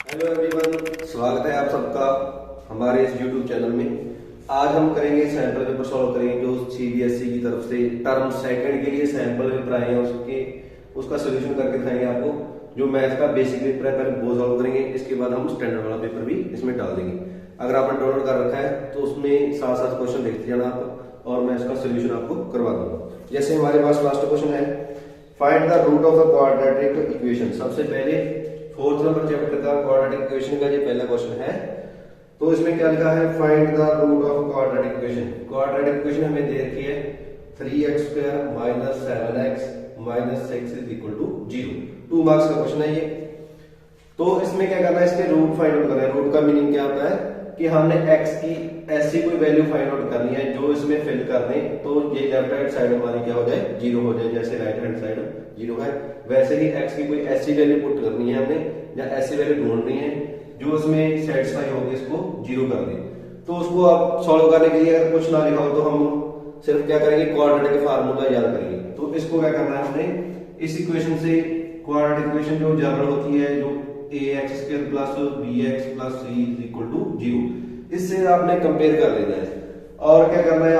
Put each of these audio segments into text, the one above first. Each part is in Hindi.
हेलो एवरीवन, स्वागत है आप सबका हमारे इस YouTube चैनल में। आज हम करेंगे सैंपल पेपर सॉल्व करेंगे जो CBSE की तरफ से टर्म सेकंड के लिए सैंपल पेपर आए हैं उसका सोल्यूशन करके दिखाएंगे आपको। जो मैथ का बेसिक पेपर है पहले वो सॉल्व करेंगे, इसके बाद हम स्टैंडर्ड वाला पेपर भी इसमें डाल देंगे। अगर आपने डाउनलोड कर रखा है तो उसमें साथ साथ क्वेश्चन देखते जाना आप और मैं इसका सोल्यूशन आपको करवा दूंगा। जैसे हमारे पास लास्ट क्वेश्चन है, find the root of the quadratic equation. सबसे पहले फोर्थ नंबर चैप्टर का क्वाड्रेटिक इक्वेशन का ये पहला क्वेश्चन है। तो इसमें क्या लिखा है, find the root of quadratic equation. Quadratic equation हमें दे रखी है 3x² - 7x - 6 = 0। 2 मार्क्स का क्वेश्चन है ये। तो इसमें क्या करना है, इसके रूट फाइंड आउट करना है। रूट का मीनिंग क्या होता है कि हमने x की ऐसी कोई वैल्यू फाइंड आउट करनी है जो इसमें फिल कर दे तो ये लेफ्ट हैंड साइड हमारी क्या हो जाए, 0 हो जाए। जैसे राइट हैंड साइड 0 है वैसे ही x की कोई ऐसी वैल्यू पुट करनी है हमने या ऐसी वैल्यू ढूंढनी है जो उसमें सेटिस्फाई होगी, इसको 0 कर दे। तो उसको आप सॉल्व करने के लिए अगर कुछ ना लिखा हो तो हम सिर्फ क्या करेंगे, क्वाड्रेटिक फार्मूला याद करेंगे। तो इसको क्या करना है, हमने इस इक्वेशन से क्वाड्रेटिक इक्वेशन जो जनरल होती है, जो ax² + bx + c = 0, इससे आपने कंपेयर कर लेना है। और क्या करना है,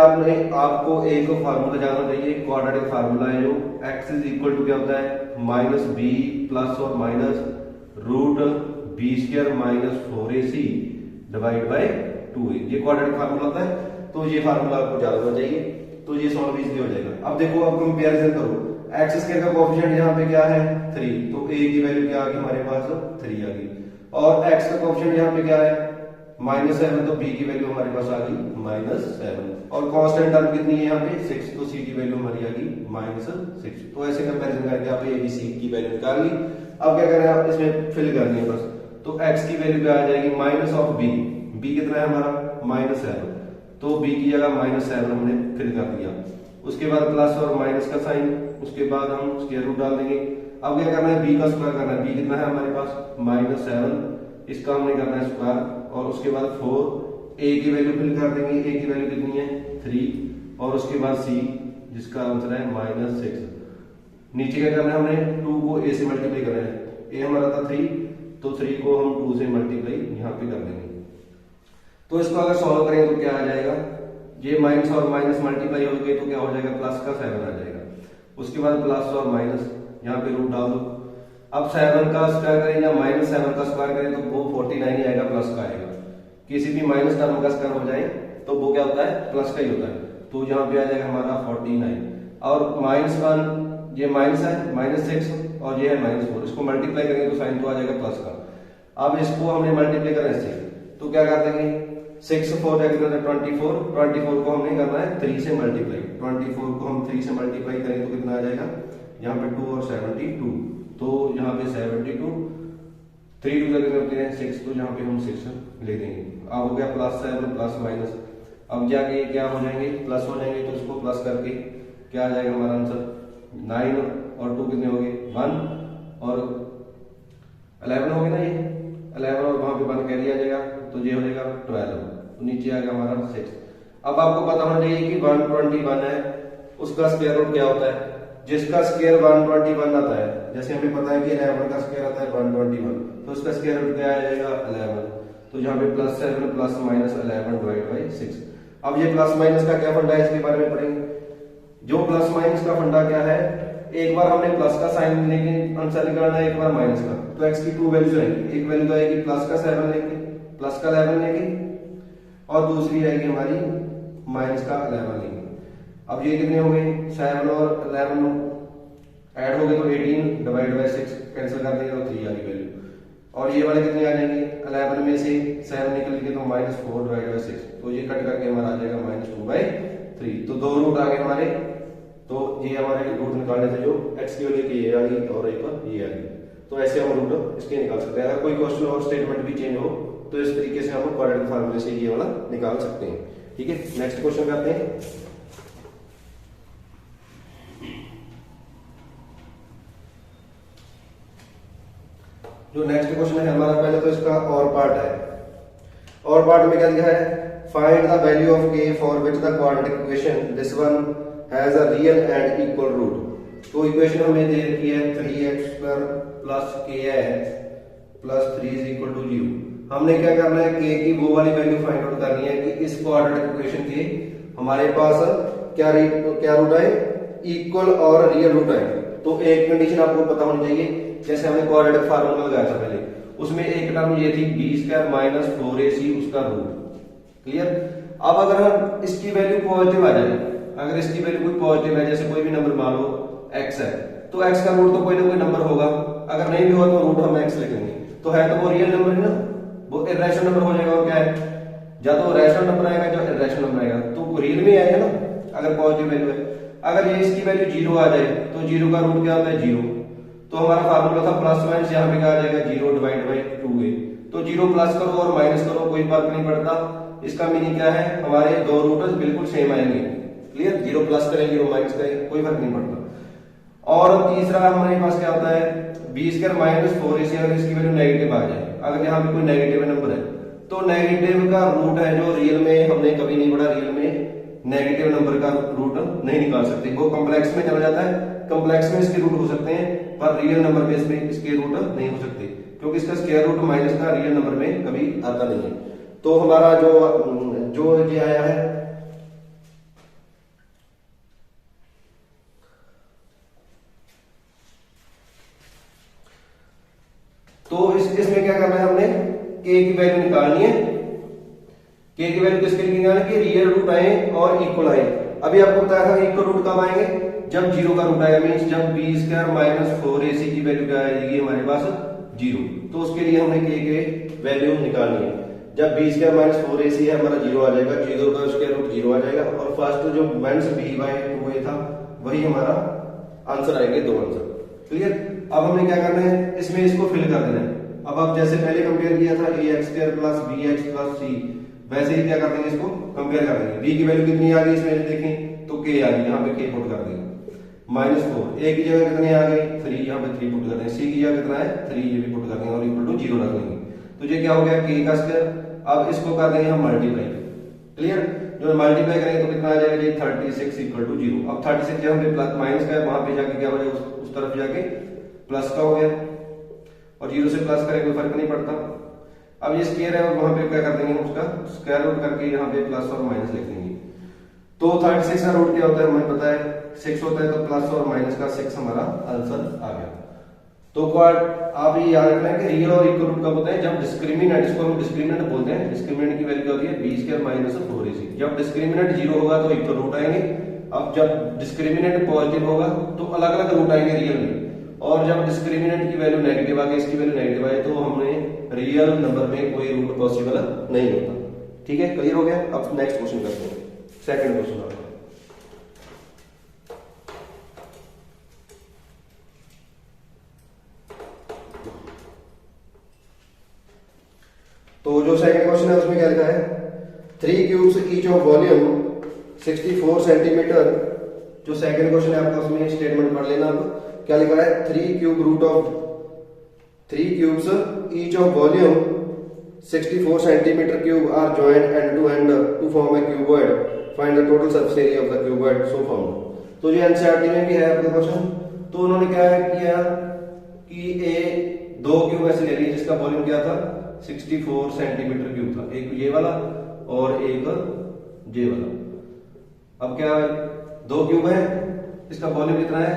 आपको एक फार्मूला जानना चाहिए, क्वाड्रेटिक फार्मूला है जो x = क्या होता है, -b प्लस और माइनस √b² - 4ac / 2a। ये क्वाड्रेटिक फार्मूला होता है। तो ये फार्मूला आपको याद होना चाहिए, तो ये सॉल्व इजीली हो जाएगा। अब देखो, अब कंपेरिजन करो, x² का कोएफिशिएंट यहाँ पे क्या है 3, तो a की वैल्यू क्या आ गई हमारे पास 3 आ गई। और x का कोएफिशिएंट यहाँ पे क्या है -7, तो b की वैल्यू हमारे पास आ गई -7। और कांस्टेंट टर्म कितनी है यहाँ पे 6, तो c की वैल्यू हमारी आ गई -6। तो ऐसे कंपैरिजन करके आप a b c की वैल्यू निकाल ली। अब क्या करें, आप इसमें फिल करनी है बस। तो x की वैल्यू क्या आ जाएगी -b कितना है हमारा -7, तो b की जगह -7 हमने फिल कर दिया। उसके बाद प्लस और माइनस का साइन, उसके बाद हम स्क्वायर रूट डाल देंगे। अब क्या करना है, b का स्क्वायर करना है। b कितना है हमारे पास -7, इसका हमने करना है स्क्वायर। और उसके बाद 4, a की वैल्यू फिल कर देंगे। a की वैल्यू कितनी है 3, और उसके बाद c जिसका आंसर है -6। नीचे क्या करना है, हमने 2 को a से मल्टीप्लाई करना है। a हमारा था 3, तो 3 को हम 2 से मल्टीप्लाई यहाँ पे कर देंगे। तो इसको अगर सॉल्व करें तो क्या आ जाएगा, ये माइनस और माइनस मल्टीप्लाई हो गए तो क्या हो जाएगा, प्लस का 7 आ जाएगा। उसके बाद प्लस और माइनस यहाँ पे रूट डाल दो। अब 7 का स्क्वायर करें या -7 का स्क्वायर करें तो वो 49 ही आएगा, प्लस का आएगा। किसी भी माइनस टर्म का स्क्वायर हो जाए तो वो क्या होता है, प्लस का ही होता है। तो यहाँ पे आ जाएगा हमारा 49। और -1 ये माइनस है -6 और ये है -4, इसको मल्टीप्लाई करेंगे तो साइन तो आ जाएगा प्लस का। अब इसको हमने मल्टीप्लाई करना है, तो क्या कर देंगे, 6 4 24 को हमने करना है 3 से मल्टीप्लाई। 24 को हम 3 से मल्टीप्लाई करेंगे तो कितना आ जाएगा, यहाँ पे 2 और 72, तो यहाँ पे 72, 3 2 कितने होते हैं 6, तो यहाँ पे हम 6 ले देंगे। अब हो गया +7 प्लस माइनस। अब जाके क्या हो जाएंगे, प्लस हो जाएंगे, तो इसको प्लस करके क्या आ जाएगा हमारा आंसर 9 और 2 कितने हो गए 1 और 11 हो गए ना, ये 11 और वहां पे 1 कैरी आ जाएगा, तो ये हो जाएगा 12, तो नीचे आ गया हमारा 6। अब आपको पता होना चाहिए कि 121 है, उसका स्क्वायर रूट क्या होता है, जिसका स्क्वायर 121 आता है। जैसे हमें पता है कि 11 का स्क्वायर आता है 121, तो उसका स्क्वायर रूट क्या आ जाएगा 11। तो यहाँ पे +7 प्लस माइनस 11 / 6। अब ये प्लस माइनस का क्या फंडा है, इसके बारे में पढ़ेंगे। जो प्लस माइनस का फंडा क्या है, एक बार हमने प्लस का साइन लेके आंसर निकालना है, एक बार माइनस का। तो x की 2 वैल्यूज आएंगी, एक वैल्यू आएगी प्लस का 7 लेके, प्लस का 11 लेंगे, और दूसरी आएगी हमारी माइनस का 11 लेंगे। अब ये कितने हो गए, 7 और 11 ऐड हो गए तो 18 / 6 कैंसिल कर देंगे तो 3 आ गई वैल्यू। और ये वाले कितने आ जाएंगे, 11 में से 7 निकल गए तो -4 / 6, तो ये कट करके हमारा आ जाएगा -2/3। तो 2 रूट आ गए हमारे। तो ये हमारे रूट निकालने से जो x की वैल्यू की ये आ गई और एक पर ये आ गई, तो ऐसे हम रूट इसके निकाल सकते हैं। अगर कोई क्वेश्चन और स्टेटमेंट भी चेंज हो तो इस तरीके से हम क्वाड्रेटिक फार्मूले से ये वाला निकाल सकते हैं। ठीक है, नेक्स्ट क्वेश्चन करते हैं। जो नेक्स्ट क्वेश्चन है हमारा, पहले तो इसका और पार्ट है। और पार्ट में क्या दिया है, find the value of k for which the quadratic equation this one has a real and equal root. तो इक्वेशन हमें दे रखी है 3x² + kx plus 3 is equal to 0। हमने क्या करना है, के की वो वाली वैल्यू फाइंड आउट करनी है कि इस क्वाड्रेटिक इक्वेशन के हमारे पास क्या रूट आए, इक्वल और रियल रूट आए। तो एक कंडीशन आपको पता होनी चाहिए, जैसे हमने क्वाड्रेटिक फार्मूला लगाया था पहले, उसमें एक टर्म ये थी b² माइनस 4ac उसका रूट। क्लियर। अब अगर हम इसकी वैल्यू पॉजिटिव आ जाए, अगर इसकी वैल्यू कोई पॉजिटिव है, जैसे कोई भी नंबर मान लो x है, तो x का रूट तो कोई ना कोई नंबर होगा, अगर नहीं भी हुआ तो रूट हम x लिखेंगे। तो है तो वो रियल नंबर है ना, वो इरेशनल नंबर हो जाएगा। और क्या है, या तो रैशनल नंबर आएगा या इरेशनल नंबर आएगा, तो रियल में आएगा ना अगर पॉजिटिव वैल्यू है। अगर ये इसकी वैल्यू 0 आ जाए तो 0 का रूट क्या होता है, 0। तो हमारा फार्मूला था प्लस माइनस, यहाँ पे क्या आ जाएगा 0 डिवाइड बाई 2a। तो 0 प्लस करो और माइनस करो कोई फर्क नहीं पड़ता। इसका मीनिंग क्या है, हमारे दो रूटर्स बिल्कुल सेम आएंगे। क्लियर। 0 प्लस करें 0 माइनस करें कोई फर्क नहीं पड़ता। और तीसरा हमारे पास क्या होता है, b² माइनस 4ac, अगर इसकी वैल्यू नेगेटिव आ जाए, अगर यहाँ पे कोई नेगेटिव नंबर है तो नेगेटिव का रूट है जो रियल में हमने कभी नहीं पढ़ा, रियल में नेगेटिव नंबर का रूट नहीं निकाल सकते, वो कॉम्प्लेक्स में चला जाता है। कॉम्प्लेक्स में इसके रूट हो सकते हैं पर रियल नंबर में इसमें इसके रूट नहीं हो सकते, क्योंकि इसका स्क्वायर रूट माइनस का रियल नंबर में कभी आता नहीं है। तो हमारा जो ये आया है, तो इसमें क्या करना है, हमने के की वैल्यू निकालनी है। के की वैल्यू किसके लिए निकालनी है कि रियल रूट आए और इक्वल आए। अभी आपको बताया था इक्वल रूट कब आएंगे, जब 0 का रूट आएगा, मींस जब b² माइनस 4ac की वैल्यू क्या आएगी हमारे पास 0। तो उसके लिए हमें के वैल्यू निकालनी है। जब b² माइनस 4ac है हमारा 0 आ जाएगा, 0 का स्क्वायर रूट 0 आ जाएगा, और फर्स्ट जो माइनस b/2a था वही हमारा आंसर आएंगे, दो आंसर। क्लियर। अब हमने क्या करना है, इसमें इसको फिल कर देना है। अब आप जैसे पहले कंपेयर किया था ax² plus bx plus c, वैसे ही क्या कर देंगे, इसको कंपेयर कर देंगे। b की वैल्यू कितनी आ गई इसमें देखें तो k आ गई, यहाँ पे k पुट कर देंगे, -4। a की जगह कितनी आ गई 3, यहाँ पे 3 पुट कर देंगे। c की जगह कितना है 3, ये भी पुट कर देंगे और इक्वल टू 0 रख देंगे। तो ये क्या हो गया k का स्क्वायर। अब इसको कर देंगे हम मल्टीप्लाई। क्लियर। जो मल्टीप्लाई करेंगे तो कितना आ जाएगा जी 36 इक्वल टू 0। अब 36 जहां पे प्लस माइनस का है वहां पे जाके क्या हो जाएगा, उस तरफ जाके प्लस का हो गया, और 0 से प्लस करें कोई फर्क नहीं पड़ता। अब ये स्क्वायर है और वहां पे क्या कर देंगे, उसका स्क्वायर रूट करके यहाँ पे प्लस और माइनस लिख देंगे। तो 36 का रूट क्या होता है हमें पता है 6 होता है, तो प्लस और माइनस का 6 हमारा आंसर आ गया। तो आप ये याद रखना है कि रियल और इक्वल रूट कब होते हैं, जब डिस्क्रिमिनेंट, इसको हम डिस्क्रिमिनेंट बोलते हैं, डिस्क्रिमिनेंट की वैल्यू होती है b² माइनस 4ac। जब डिस्क्रिमिनेंट 0 होगा तो इक्वल रूट आएंगे, अब जब डिस्क्रिमिनेंट पॉजिटिव होगा तो अलग अलग रूट आएंगे रियल में, और जब डिस्क्रिमिनेंट की वैल्यू नेगेटिव आ गई, इसकी वैल्यू नेगेटिव आए, तो हमें रियल नंबर में कोई रूट पॉसिबल नहीं होता। ठीक है, क्लियर हो गया। अब नेक्स्ट क्वेश्चन करते हैं, सेकंड क्वेश्चन आपका। तो जो सेकंड क्वेश्चन है उसमें क्या लिखा है, 3 cubes each of volume 64 centimetre. जो सेकंड क्वेश्चन है आपका उसमें स्टेटमेंट पढ़ लेना। आप क्या लिखा है, 3 cubes each of volume 64 centimetre cube are joined end to end to form a cuboid, find the total surface area of the cuboid so found. तो ये एनसीईआरटी में भी है आपका क्वेश्चन। तो उन्होंने क्या किया कि दो क्यूब ऐसे ले लिए जिसका वॉल्यूम क्या था 64 सेंटीमीटर क्यूब था, एक ये वाला और एक ये वाला। अब क्या दो क्यूब है, इसका वॉल्यूम कितना है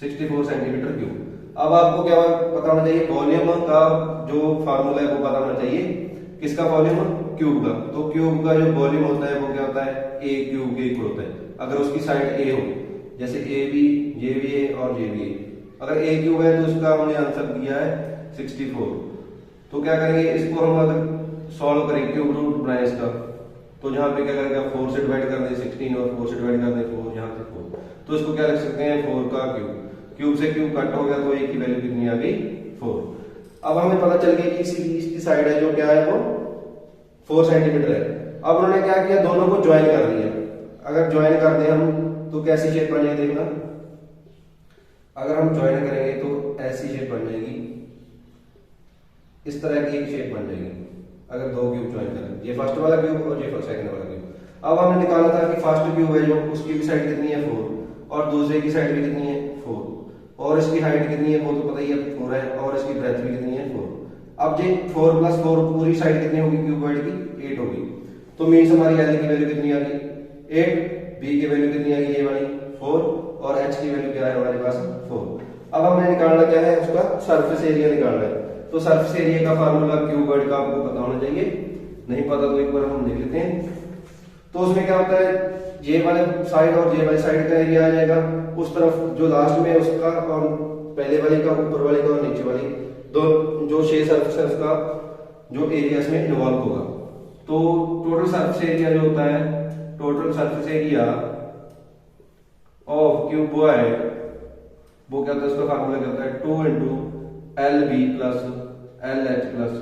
64 सेंटीमीटर क्यूब। अब आपको क्या पता होना चाहिए, वॉल्यूम का जो फार्मूला है वो पता होना चाहिए, किसका वॉल्यूम, क्यूब का। तो क्यूब का जो वॉल्यूम होता है वो क्या होता है a क्यूब के इक्वल होता है, अगर उसकी साइड a हो, जैसे a भी ये भी है और ये भी है। अगर a क्यूब है तो उसका हमने आंसर दिया है 64। तो क्या करेंगे, इसको हम अगर सॉल्व करेंगे, क्यूब रूट बनाए इसका, तो जहां पे क्या करेंगे 4 से डिवाइड कर दें 16 और 4 से डिवाइड कर दें 4, यहाँ से 4, तो इसको क्या लिख सकते हैं 4 का क्यूब। क्यूब से क्यूब कट हो गया तो a की वैल्यू कितनी आ गई 4। अब हमें पता चल गया कि इसकी साइड है जो क्या है वो 4 सेंटीमीटर है। अब उन्होंने क्या किया, दोनों को ज्वाइन कर दिया। अगर ज्वाइन कर दें हम तो कैसी शेप बन जाएगी देखना, अगर हम ज्वाइन करेंगे तो ऐसी शेप बन जाएगी, इस तरह की एक शेप बन जाएगी अगर दो क्यूब ज्वाइन करें, ये फर्स्ट वाला क्यूब और ये सेकंड वाला क्यूब। अब हमने निकाला था कि फर्स्ट क्यूब है जो उसकी भी साइड कितनी है 4 और दूसरे की साइड भी कितनी है 4, और इसकी हाइट कितनी है वो तो पता ही है 4 है, और इसकी ब्रेथ भी कितनी है 4। अब जे 4 + 4 पूरी साइड कितनी होगी क्यूबॉइड की 8 होगी। तो मीन्स हमारी एल की वैल्यू कितनी आ गई 8, बी की वैल्यू कितनी आ गई ये वाली 4, और एच की वैल्यू क्या है हमारे पास 4। अब हमने निकालना क्या है उसका सरफेस एरिया निकालना है। तो सरफेस एरिया का फार्मूला क्यूबॉइड का आपको पता होना चाहिए, नहीं पता तो एक बार हम देख लेते हैं। तो उसमें क्या होता है ये वाले साइड और ये वाले साइड का एरिया आ जाएगा, उस तरफ जो लास्ट में उसका और पहले वाले का ऊपर वाले का और नीचे वाली दो जो 6 सरफेस है उसका जो एरिया इसमें इन्वॉल्व होगा। तो टोटल सरफेस एरिया जो होता है, total surface area of cuboid वो क्या होता है उसका फार्मूला क्या होता है 2 × LB + LH +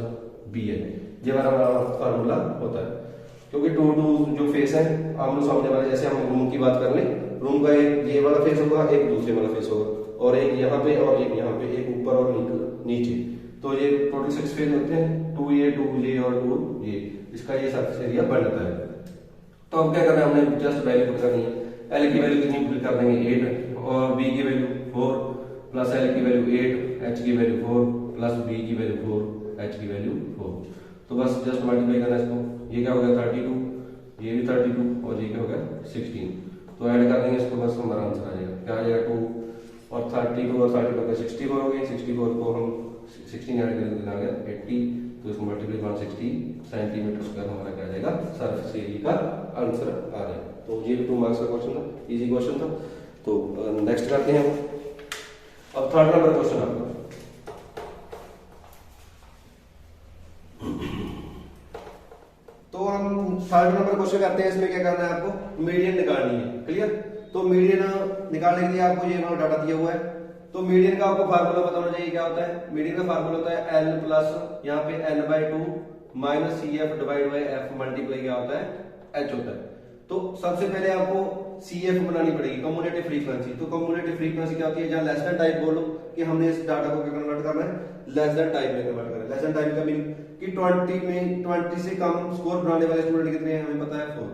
BH, ये हमारा फार्मूला होता है। क्योंकि 2 जो फेस है आमने सामने वाले, जैसे हम रूम की बात कर लें, रूम का एक ये वाला फेस होगा, एक दूसरे वाला फेस होगा, और एक यहाँ पे और एक यहाँ पे, एक ऊपर और नीचे। तो ये टोटल 6 फेस होते हैं, 2A 2J और 2A, इसका ये सरफेस एरिया बनता है। तो अब क्या करना है हमने जस्ट वैल्यू पुट करनी है। एल की वैल्यू कितनी पुट कर देंगे 8, और बी की वैल्यू 4 प्लस एल की वैल्यू 8, एच की वैल्यू 4 प्लस बी की वैल्यू 4, एच की वैल्यू 4। तो बस जस्ट मल्टीप्लाई करना है इसको, ये क्या हो गया 32, ये भी 32, और ये क्या हो गया 16। तो ऐड कर देंगे इसको, बस हमारा आंसर आ जाएगा क्या आ जाएगा 2 और 32 और 32 का 64 हो गए। 64 को हम 16 ऐड करेंगे तो आ गया 80, तो इसको मल्टीप्लाई 160 सेंटीमीटर स्क्वायर हमारा क्या आ जाएगा सरफेस एरिया का आंसर आ जाएगा। तो ये 2 मार्क्स का क्वेश्चन था, इजी क्वेश्चन था। तो नेक्स्ट करते हैं हम। अब थर्ड नंबर क्वेश्चन आपका, तो हम थर्ड नंबर क्वेश्चन करते हैं। इसमें क्या करना है आपको मीडियन निकालनी है, क्लियर। तो मीडियन निकालने के लिए आपको ये वाला डाटा दिया हुआ है। तो मीडियन का आपको फार्मूला पता होना चाहिए, क्या होता है मीडियन का फार्मूला होता है L प्लस यहाँ पे N/2 minus CF divide by F multiply क्या होता है H होता है। तो सबसे पहले आपको CF बनानी पड़ेगी, कम्युलेटिव फ्रीक्वेंसी। तो कम्युलेटिव फ्रीक्वेंसी क्या होती है, जहां लेस देन टाइप बोलो कि हमने इस डाटा को क्या कन्वर्ट करना है लेस देन टाइप में कन्वर्ट करना है। लेस देन टाइप का मीन कि 20 से कम स्कोर बनाने वाले स्टूडेंट कितने हैं हमें पता है 4।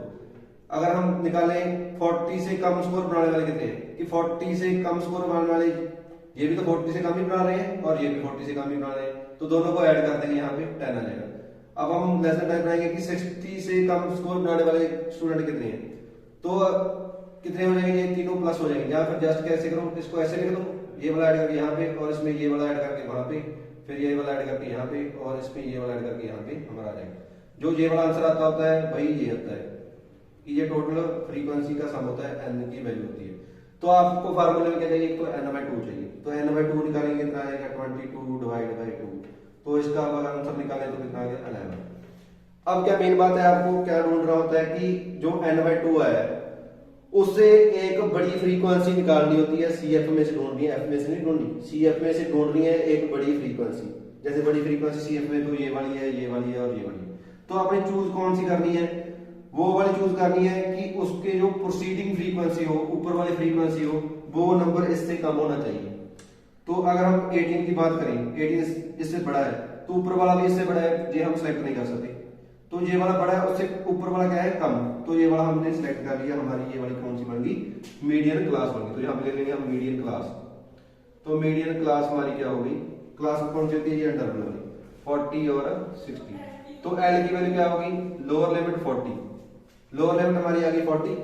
अगर हम निकालें 40 से कम स्कोर बनाने वाले कितने हैं, कि 40 से कम स्कोर बनाने वाले ये भी तो 40 से कम ही बना रहे हैं और ये भी 40 से कम ही बना रहे हैं, तो दोनों को ऐड कर देंगे, यहाँ पे 10 आ जाएगा। अब हम लेस देन टाइप बनाएंगे कि 60 से कम स्कोर बनाने वाले स्टूडेंट कितने हैं, तो कितने हो जाएंगे, ये तीनों प्लस हो जाएंगे। या फिर जस्ट कैसे करो, इसको ऐसे लिख दो, ये वाला ऐड करके यहाँ पे और इसमें ये वाला ऐड करके वहां पे, फिर ये वाला ऐड करके यहाँ पे और इसमें ये वाला ऐड करके यहाँ पे हमारा आ जाएगा। जो ये वाला आंसर आता होता है वही ये होता है कि ये टोटल फ्रीक्वेंसी का सम होता है, n की वैल्यू होती है। तो आपको फार्मूले में क्या चाहिए, एक तो n/2 चाहिए। तो n/2 निकालेंगे कितना आएगा 22 डिवाइड बाई 2। तो इसका अगर आंसर निकालें तो कितना आ गया 11। अब क्या मेन बात है, आपको क्या ढूंढ रहा होता है कि जो n/2 है उससे एक बड़ी फ्रीक्वेंसी निकालनी होती है, CF में से ढूंढनी है, F में से नहीं ढूंढनी, CF में से ढूंढनी है एक बड़ी फ्रीक्वेंसी। जैसे बड़ी फ्रीक्वेंसी CF में तो ये वाली है, ये वाली है और ये वाली है। तो आपने चूज कौन सी करनी है, वो वाली चूज करनी है कि उसके जो प्रोसीडिंग फ्रीक्वेंसी हो, ऊपर वाली फ्रीक्वेंसी हो, वो नंबर इससे कम होना चाहिए। तो अगर हम 18 की बात करें, 18 इससे बड़ा है तो ऊपर वाला भी इससे बड़ा है, ये हम सिलेक्ट नहीं कर सकते। तो ये वाला बड़ा है, उससे ऊपर वाला क्या है कम, तो ये वाला हमने सिलेक्ट कर लिया। हमारी ये वाली कौन सी बन गई, मीडियन क्लास बन गई। तो यहाँ पे लिख लेंगे हम मीडियन क्लास। तो मीडियन क्लास हमारी क्या होगी, क्लास कौन सी होती है, ये अंडर वाली 40 और 60। तो L की वैल्यू क्या होगी, लोअर लिमिट 40, लोअर लिमिट हमारी आ गई 40।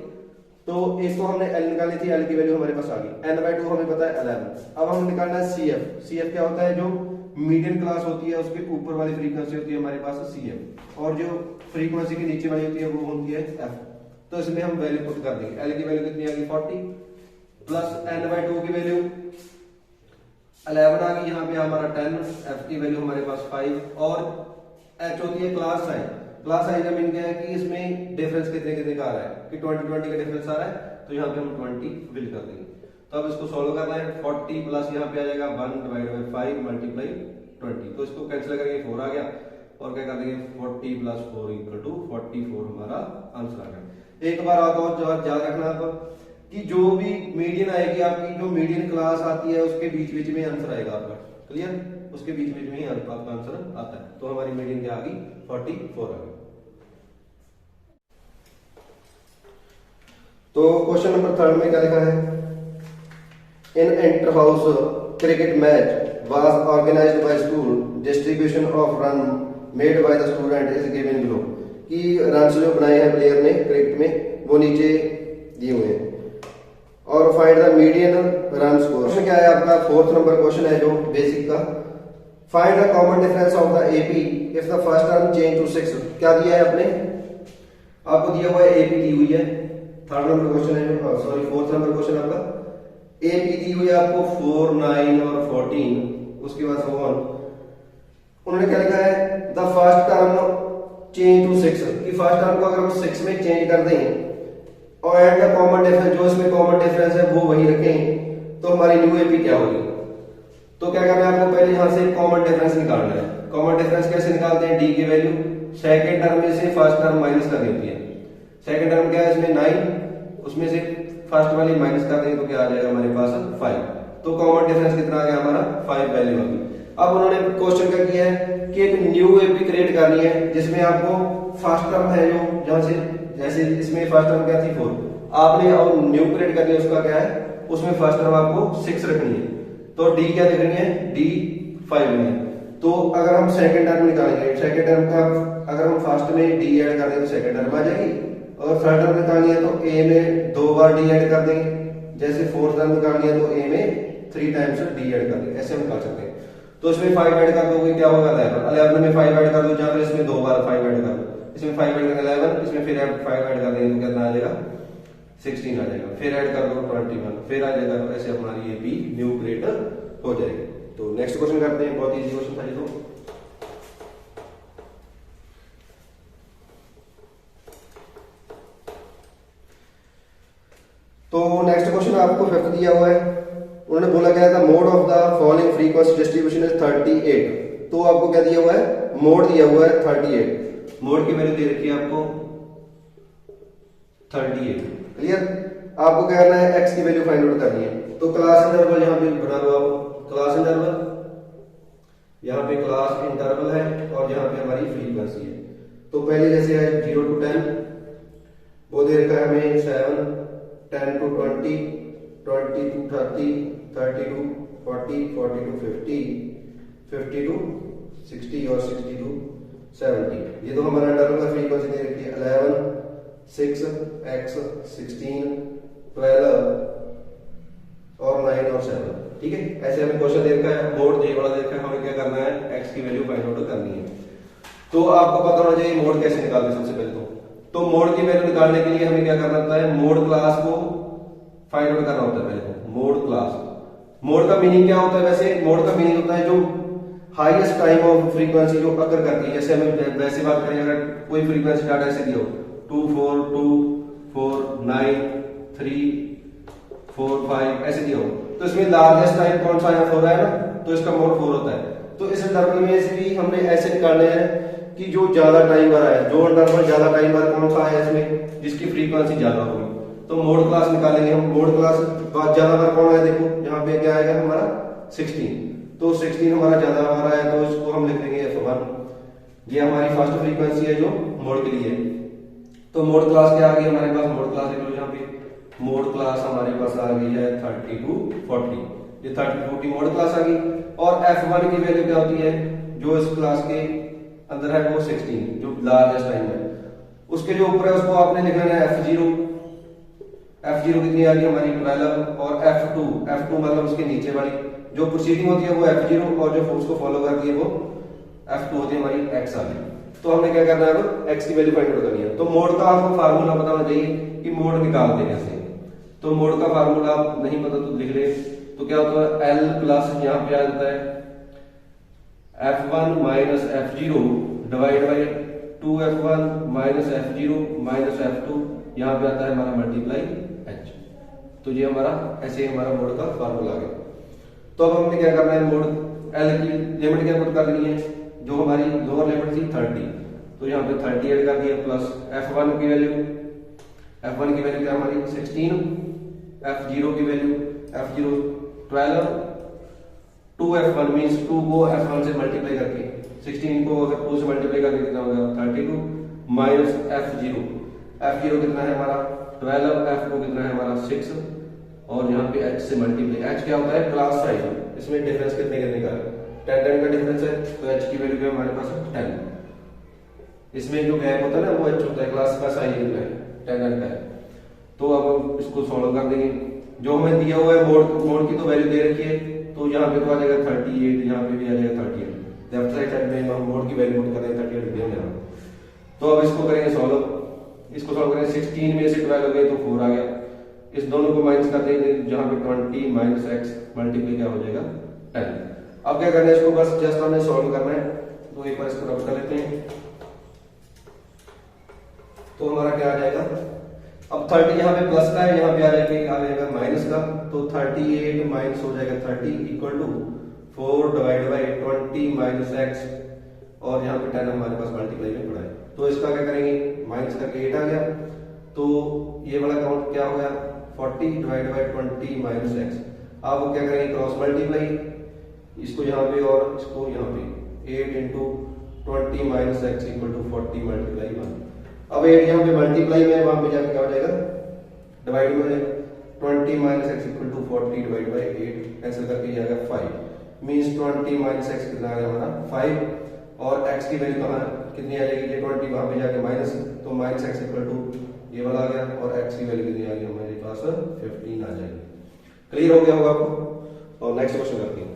तो इसको हमने L निकाली थी, L की वैल्यू हमारे पास आ गई। n/2 हमें पता है 11। अब हम निकालना है CF। CF क्या होता है, जो मीडियन क्लास होती है उसके ऊपर वाली फ्रीक्वेंसी होती है हमारे पास CF, और जो फ्रीक्वेंसी के नीचे वाली होती है वो होती है F। तो इसमें हम वैल्यू पुट कर देंगे। L की वैल्यू कितनी आ गई 40 प्लस n/2 की वैल्यू 11 आ गई, यहाँ पे हमारा 10, F की वैल्यू हमारे पास 5 और H होती है क्लास साइज। क्लास साइज का मीन क्या है कि इसमें डिफरेंस कितने कितने का आ रहा है, कि 20 का डिफरेंस आ रहा है, तो यहाँ पे हम 20 फिल कर देंगे। तो अब इसको सॉल्व करना है, 40 प्लस यहाँ पे आ जाएगा 1 डिवाइड बाई 5 मल्टीप्लाई 20। तो इसको कैंसिल करेंगे 4 आ गया, और क्या कर देंगे 40 प्लस 4 इक्वल टू 44 हमारा आंसर आ गया। एक बार आता और याद रखना आप कि जो भी मीडियन आएगी आपकी, जो मीडियन क्लास आती है उसके बीच बीच में आंसर आएगा आपका, क्लियर, उसके बीच बीच में ही आपका आंसर आता है। तो हमारी मीडियन क्या आ गई 44 आ गई। तो क्वेश्चन नंबर 3 में क्या लिखा है, in inter house cricket match was organised by school, distribution of run made by the student is given below. कि रन जो बनाए हैं प्लेयर ने क्रिकेट में वो नीचे दिए हुए हैं। और find the median run score. Question क्या है आपका, 4th नंबर क्वेश्चन है जो बेसिक का। Find the common difference of the AP if the first term change to 6। क्या दिया है आपने, आपको दिया हुआ है एपी दी हुई है। 3rd नंबर क्वेश्चन है, सॉरी 4th नंबर क्वेश्चन आपका। एपी दी हुई है आपको 4, 9 और 14, उसके बाद 1। उन्होंने क्या लिखा है, the first term change to 6, कि फर्स्ट टर्म को अगर हम 6 में चेंज कर दें और एंड द कॉमन डिफरेंस, जो इसमें कॉमन डिफरेंस है वो वही रखें, तो हमारी न्यू एपी क्या होगी। तो क्या करना है आपको, पहले यहां से कॉमन डिफरेंस निकालना है। कॉमन डिफरेंस कैसे निकालते हैं, डी की वैल्यू सेकंड टर्म में से फर्स्ट टर्म माइनस करनी होती है। सेकंड टर्म क्या है इसमें 9, उसमें से फर्स्ट वाली माइनस कर देंगे तो क्या आ जाएगा हमारे पास 5। तो कॉमन डिफरेंस कितना आ गया हमारा 5 वैल्यू आ गई। अब उन्होंने क्वेश्चन क्या किया है कि एक न्यू एपी क्रिएट करनी है जिसमें आपको फर्स्ट टर्म है जो जहां से, जैसे इसमें फर्स्ट टर्म क्या थी 4, आपने अब न्यू क्रिएट करनी है, उसका क्या है, उसमें फर्स्ट टर्म आपको 6 रखनी है। तो डी क्या लिखनी है, डी 5 लिखनी है। तो अगर हम सेकंड टर्म निकालेंगे, सेकंड टर्म का अगर हम फर्स्ट में डी ऐड कर दें तो सेकंड टर्म आ जाएगी। और थर्ड टर्म निकालनी है तो ए में 2 बार डी ऐड कर देंगे। जैसे फोर्थ टर्म निकालनी है तो ए में 3 टाइम्स डी ऐड कर देंगे, ऐसे हम निकाल सकते हैं। तो इसमें 5 ऐड कर दोगे क्या होगा 11 में 5 ऐड कर दो, या फिर इसमें 2 बार 5 ऐड कर दो, इसमें 5 ऐड करके 11, इसमें फिर 5 ऐड कर देंगे तो कितना आ जाएगा 16 आ जाएगा। फिर ऐड कर दो 21, फिर आ जाएगा। तो ऐसे हमारी ये भी न्यू क्रिएट हो जाएगी। तो नेक्स्ट क्वेश्चन करते हैं, बहुत इजी क्वेश्चन था ये तो नेक्स्ट क्वेश्चन आपको 5th दिया हुआ है। उन्होंने बोला गया था mode of the following frequency distribution is 38। तो आपको क्या दिया हुआ है, मोड दिया हुआ है 38। मोड की वैल्यू दे रखी है आपको 38। क्लियर। आपको क्या करना है, एक्स की वैल्यू फाइंड आउट करनी है। तो क्लास इंटरवल यहां पे बना लो आप, क्लास इंटरवल, यहां पे क्लास इंटरवल है और यहां पे हमारी फ्रीक्वेंसी है। तो पहले जैसे है 0 to 10, वो दे रखा है हमें 7, 10 to 20, 20 to 30, 30 to 40, 40 to 50, 50 to 60 और 60 to 70। ये तो हमारा इंटरवल का फ्रीक्वेंसी दे रखी है 11, 6, x, 16, 12 और 9 और 7। ठीक है, ऐसे हमें क्वेश्चन दे रखा है, मोड ये वाला दे रखा है, हमें क्या करना है, x की वैल्यू फाइंड आउट करनी है। तो आपको पता होना चाहिए मोड कैसे निकालते हैं। सबसे पहले तो मोड की वैल्यू निकालने के लिए हमें क्या करना होता है, मोड क्लास को फाइंड आउट करना होता है। पहले तो मोड क्लास, मोड का मीनिंग क्या होता है, वैसे मोड का मीनिंग होता है जो हाईएस्ट टाइम ऑफ फ्रीक्वेंसी जो अकर करती है। जैसे हमें वैसे बात करें, अगर कोई फ्रीक्वेंसी डाटा ऐसे दिया हो 2, 4, 2, 4, 9, 3, 4, 5 ऐसे दिया हो, तो इसमें लार्जेस्ट टाइम कौन सा है, 4 है ना, तो इसका मोड 4 होता है। तो इस इंटरवल में से भी हमने ऐसे निकालने हैं कि जो ज्यादा टाइम वाला है, जो इंटरवल ज्यादा टाइम वाला कौन सा है इसमें, जिसकी फ्रीक्वेंसी ज्यादा होगी। तो मोड क्लास निकालेंगे हम। मोड क्लास ज्यादा बार कौन है, देखो यहाँ पे क्या आएगा हमारा 16। तो 16 हमारा ज्यादा आ रहा है, तो इसको हम लिख देंगे F1। ये हमारी फर्स्ट फ्रीक्वेंसी है जो मोड के लिए। तो मोड क्लास क्या आ गई हमारे पास, मोड क्लास लिख लो यहाँ पे। मोड क्लास हमारे पास आ गई है 30 to 40। ये 30 to 40 मोड क्लास आ गई। और F1 की वैल्यू क्या होती है, जो इस क्लास के अंदर है वो 16, जो लार्जेस्ट टाइम है। उसके जो ऊपर है उसको आपने लिख लेना है F0। F0 कितनी आ गई हमारी 12। और F2, F2 मतलब उसके नीचे वाली जो प्रोसीडिंग होती है वो F0, और जो उसको फॉलो करती है वो F2 होती है हमारी X आ गई। तो हमने क्या करना है, अब x की वैल्यू फाइंड आउट करनी है। तो मोड का आपको फार्मूला पता होना चाहिए कि मोड निकालते हैं कैसे। तो मोड का फार्मूला आप नहीं पता तो लिख ले। तो क्या होता है, L प्लस यहाँ पे आ जाता है F1 minus F0 divide by 2F1 minus F0 minus F2, यहाँ पे आता है हमारा मल्टीप्लाई H। तो ये हमारा ऐसे हमारा मोड का फार्मूला आ गया। तो अब हमें क्या करना है, मोड L की लिमिट क्या पुट करनी है, जो हमारी लोअर लिमिट थी 30, तो यहाँ पे 30 ऐड कर दिया, प्लस F1 की वैल्यू, F1 की वैल्यू क्या हमारी 16, F0 की वैल्यू F0 12, 2F1 मींस 2 को F1 से मल्टीप्लाई करके 16 को अगर 2 से मल्टीप्लाई करके कितना होगा 32 माइनस F0 कितना है हमारा 12, F2 कितना है हमारा 6, और यहाँ पे h से मल्टीप्लाई। h क्या होता है? Class size. इसमें डिफरेंस कितने कितने का है? 10 का डिफरेंस है, तो h की वैल्यू क्या है हमारे पास? 10। इसमें जो गैप होता है ना वो h होता है, क्लास का साइज जो है 10 का है। तो अब इसको सॉल्व कर देंगे। जो हमें दिया हुआ है मोड की तो वैल्यू दे रखी है, तो यहाँ पे तो आ जाएगा 38, यहाँ पे भी आ जाएगा 38। लेफ्ट साइड में हम मोड की वैल्यू पुट करेंगे 38 दिया हुआ। तो अब इसको करेंगे सॉल्व। इसको सॉल्व करेंगे 16 में से 12 गए तो 4 आ गया। इस दोनों को माइनस कर देंगे, जहां पे 20 माइनस x मल्टीप्लाई क्या हो जाएगा? 10। अब क्या करना है, इसको बस जस्ट हमें सॉल्व करना है। तो एक बार इसको रब कर लेते हैं। तो हमारा क्या आ जाएगा? अब 30 यहाँ पे प्लस का है, यहाँ पे आ जाएगा माइनस का। तो 38 माइनस हो जाएगा 30 equal to 4 divide by 20 minus x, और यहाँ पे 10 हमारे पास मल्टीप्लाई में पड़ा है। तो इसका क्या करेंगे? माइनस करके 8 आ गया। तो ये वाला काउंट क्या हो गया? 40 डिवाइड बाई 20 माइनस x। अब वो क्या करेंगे? क्रॉस मल्टीप्लाई, इसको यहाँ पे और इसको यहाँ पे। 8 into 20 minus x equal to 40 multiply 1। अब 8 यहाँ पे मल्टीप्लाई में, वहां पे जाके क्या हो जाएगा? डिवाइड में 20 minus x equal to 40 divide by 8, cancel करके जाएगा 5। मीन्स 20 माइनस एक्स कितना आ गया हमारा? 5। और x की वैल्यू कहाँ कितनी आ जाएगी? ये 20 वहां पे जाके माइनस, तो माइनस एक्स इक्वल टू ये वाला आ गया, और x की वैल्यू कितनी आ गई हमारे पास? 15 आ जाएगी। क्लियर हो गया होगा आपको? और नेक्स्ट क्वेश्चन करते हैं।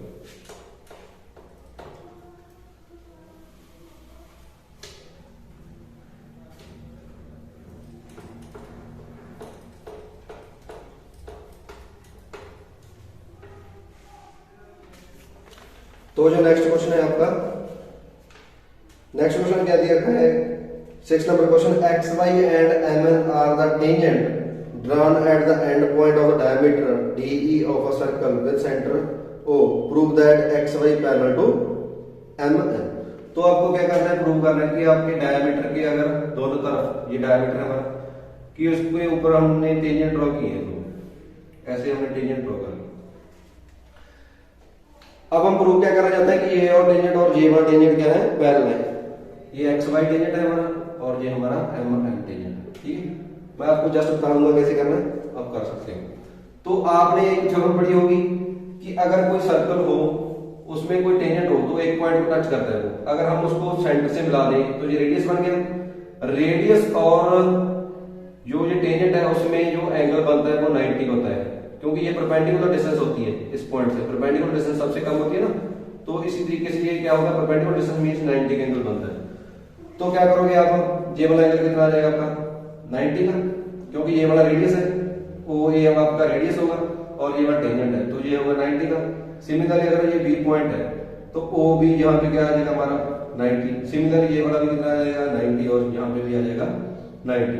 तो जो नेक्स्ट क्वेश्चन है आपका, नेक्स्ट क्वेश्चन क्या दिया रखा है? 6 number question, X Y and M N R the tangent drawn at the end point of the diameter DE of a circle with center O. Prove that XY parallel to MN। तो आपको क्या करना है? प्रूव करना है कि आपके डायमीटर के अगर दोनों तरफ, ये डायमीटर है हमारा, कि उसके ऊपर हमने टेंजेंट ड्रॉ की है, तो ऐसे हमने टेंजेंट ड्रॉ कर। अब हम प्रूव क्या करना चाहते हैं कि ये और टेंजेंट और ये वाला टेंजेंट क्या है? पैरेलल है। ये एक्स वाई टेंजेंट है हमारा, और ये हमारा एम एन टेंजेंट। ठीक है, मैं आपको जस्ट बताऊंगा कैसे करना है, आप कर सकते हो। तो आपने एक जरूर पड़ी होगी कि अगर कोई सर्कल हो, उसमें कोई टेंजेंट हो, तो एक पॉइंट को टच करता है वो, अगर हम उसको सेंटर से मिला दें तो ये रेडियस बन गया। रेडियस और जो ये टेंजेंट है उसमें जो एंगल बनता है वो 90 होता है, क्योंकि ये परपेंडिकुलर डिस्टेंस होती है। इस पॉइंट से परपेंडिकुलर डिस्टेंस सबसे कम होती है ना, तो इसी तरीके से ये क्या होगा? परपेंडिकुलर डिस्टेंस मींस 90 का एंगल बनता है। तो क्या करोगे आप? ये वाला एंगल कितना आ जाएगा आपका? 90 का, क्योंकि ये वाला रेडियस है, वो ये आपका रेडियस होगा, और ये वाला टेंजेंट है, तो ये होगा 90 का। सिमिलरली अगर ये बी पॉइंट है तो ओ बी यहाँ पे क्या आ जाएगा हमारा? 90। सिमिलरली ये वाला भी कितना आ जाएगा? 90, और यहाँ पे भी आ जाएगा 90।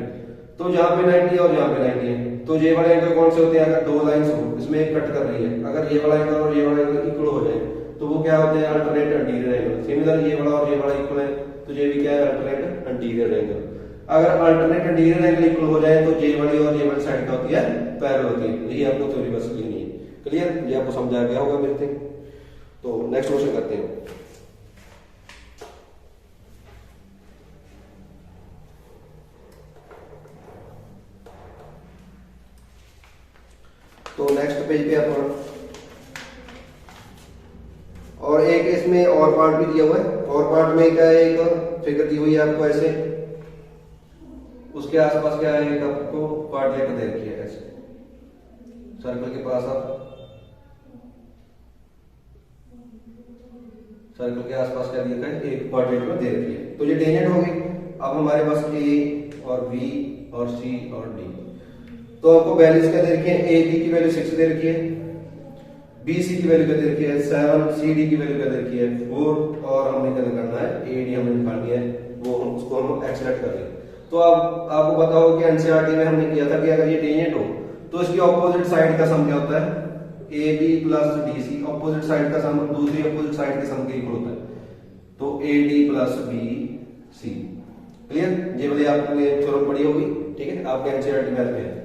तो जहाँ पे 90 और यहाँ पे 90 है, तो ये वाले एंगल कौन से होते हैं? अगर दो लाइंस हो, इसमें एक कट कर रही है, अगर ये वाला एंगल और ये वाला एंगल इक्वल हो जाए तो वो क्या होते हैं? Alternate anterior angle. सिमिलरली ये वाला और ये वाला इक्वल है, तो ये भी क्या है? Alternate anterior angle. अगर अल्टरनेट एंटीरियर एंगल इक्वल हो जाए तो जे वाली और ये वाली साइड क्या होती है? पैरेलल होती है। यही आपको थ्योरी बस लेनी है। क्लियर? ये आपको समझ आ गया होगा मेरे थिंक। तो नेक्स्ट क्वेश्चन करते हैं। तो नेक्स्ट पेज पे आप, और एक इसमें और पार्ट भी दिया हुआ है। और पार्ट में क्या है? एक फिगर दी हुई है आपको ऐसे, उसके आसपास क्या है? एक आपको पार्ट लेकर दे रखी है ऐसे, सर्कल के पास आप, सर्कल के आसपास क्या दिया है? एक पार्ट लेकर दे रखी है। तो ये टेंजेंट हो गई। अब हमारे पास ए और बी और सी और डी। तो आपको वैल्यूज क्या दे रखी है? ए बी की वैल्यू 6 दे रखी है, बी सी की वैल्यू क्या दे रखी है? 7, सी डी की वैल्यू क्या दे रखी है? 4, और हमने क्या करना है? ए डी हमने निकालनी है, वो उसको हम एक्सलेट कर लेंगे। तो अब आपको पता होगा कि एनसीईआरटी में हमने किया था कि अगर ये टेंजेंट हो तो इसकी ऑपोजिट साइड का सम क्या होता है? A B plus D C. Opposite side का सम दूसरी ऑपोजिट साइड के सम के इक्वल होता है, तो A D plus B C. Clear? ये वाली आपने थ्योरम पढ़ी होगी। ठीक है, आपके एनसीईआरटी में है।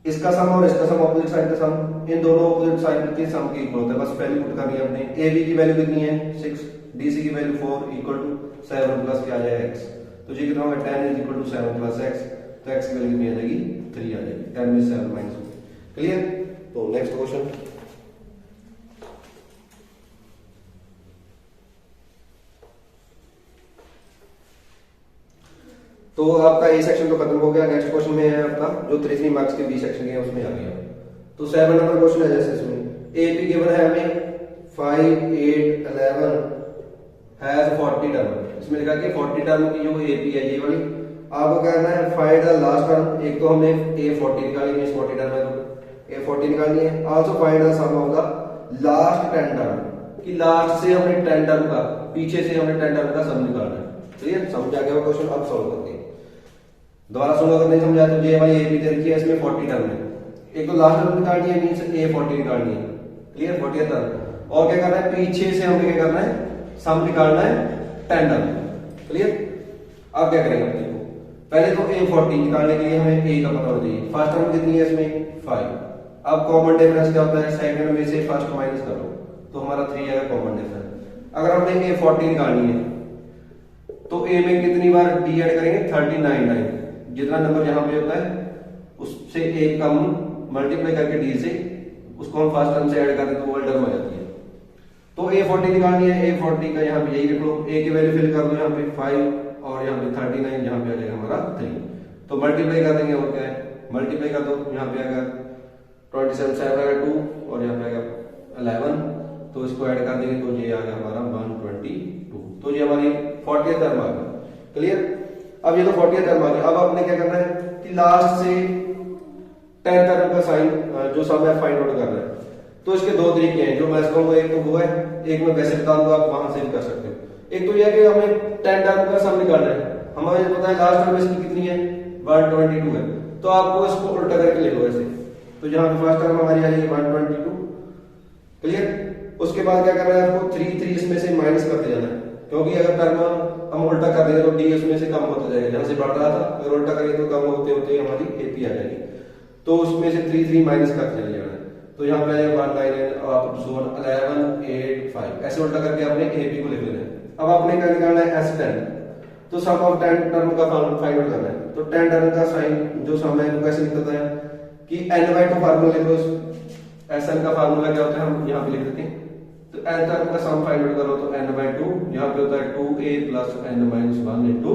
इसका सम और इसका सम, ऑपोजिट साइड का सम, इन दोनों ऑपोजिट साइड के सम के इक्वल होता है। बस पहले पुट करनी है अपने। ए बी की वैल्यू कितनी है? 6, डी सी की वैल्यू 4 इक्वल टू 7 प्लस क्या आ जाएगा? x। तो ये कितना होगा? 10 is equal to 7 plus x। तो x की वैल्यू कितनी आ जाएगी? 3 आ जाएगी। 10 में 7 माइनस क्लियर। तो नेक्स्ट क्वेश्चन, तो आपका ए सेक्शन तो खत्म हो गया। नेक्स्ट क्वेश्चन में है आपका जो 3 मार्क्स के बी सेक्शन के उसमें आ गया। तो 7 नंबर क्वेश्चन है जैसे इसमें ए पी गिवन है हमें 5 8 11 हैज 40 टर्म। इसमें लिखा कि 40 टर्म की जो ए पी है ये वाली आपको कहना है फाइंड द लास्ट टर्म। एक तो हमने ए 40 निकाली, मींस 40 टर्म है तो ए 40 निकालनी है। Also find the sum of the last 10 term कि लास्ट से हमने 10 टर्म का, पीछे से हमने 10 टर्म का सम निकालना है। क्लियर, समझ आ गया वो क्वेश्चन। अब सॉल्व करते हैं। दोबारा सुनो अगर नहीं समझा तो ये हमारी ए पी दे रखी है, इसमें 40 टर्म है। एक तो लास्ट टर्म निकालनी है, मींस ए 40 निकालनी है। Clear, 40 term. और क्या करना है, पीछे से हमें क्या करना है, सम निकालना है 10 टर्म। क्लियर। अब क्या करेंगे, देखो पहले तो ए 40 निकालने के लिए हमें ए का पता होना चाहिए। फर्स्ट टर्म कितनी है इसमें 5। अब कॉमन डिफरेंस क्या होता है, सेकंड में से फर्स्ट माइनस करो तो हमारा 3 आएगा कॉमन डिफरेंस। अगर हमने ए 40 निकालनी है तो ए में कितनी बार डी ऐड करेंगे, 39 टाइम। जितना नंबर यहाँ पे होता है उससे एक कम मल्टीप्लाई करके डी से उसको हम फर्स्ट टर्म से ऐड करते हैं तो वो टर्म आ जाती है। तो ए 40 निकालनी है, ए 40 का यहाँ पे यही लिख लो, ए की वैल्यू फिल कर दो यहाँ पे 5 और यहाँ पे 39, यहाँ पे आ जाएगा हमारा 3। तो मल्टीप्लाई कर देंगे और क्या है, मल्टीप्लाई कर दो, यहाँ पे आएगा 27 से आएगा 2 और यहाँ पे आएगा 11, तो इसको ऐड कर देंगे तो ये आ गया हमारा 122। तो ये हमारी 40th टर्म आ गया। क्लियर। अब ये तो 40th टर्म आ गया। अब आपने क्या करना है कि लास्ट से 10 टर्म का साइन जो सम है फाइंड आउट करना है। तो इसके दो तरीके हैं, जो मैं कहूंगा एक तो वो है, एक मैं वैसे बता दूंगा, आप वहां से भी कर सकते हो। एक तो यह कि हमें 10 टर्म का सम निकालना है। हमें पता है लास्ट टर्म इसकी कितनी है, 122 है। तो आपको इसको उल्टा करके ले लो ऐसे। तो जहां पे फर्स्ट टर्म हमारी आ जाएगी 122। क्लियर। उसके बाद क्या करना है, आपको 3 इसमें से माइनस करते जाना है, क्योंकि अगर टर्म हम उल्टा कर देंगे तो डी उसमें से कम होता जाएगा, जहां से बढ़ रहा था अगर उल्टा करेंगे तो कम होते होते हमारी एपी आ जाएगी। तो उसमें से 3 माइनस करते चले जाना है। तो यहाँ पे आएगा 11 8 5 ऐसे उल्टा करके आपने एपी को लिख लेना है। अब आपने क्या निकालना है, S10। तो सम ऑफ 10 टर्म का फाइंड आउट करना है। तो 10 टर्म का साइन जो सम है वो कैसे निकलता है कि n/2 फार्मूला लिख लो। SN का फार्मूला क्या होता है हम यहाँ पे लिख देते हैं। तो n टर्म का सम फाइंड आउट करो तो n/2 यहाँ पे होता है 2a + n-1 *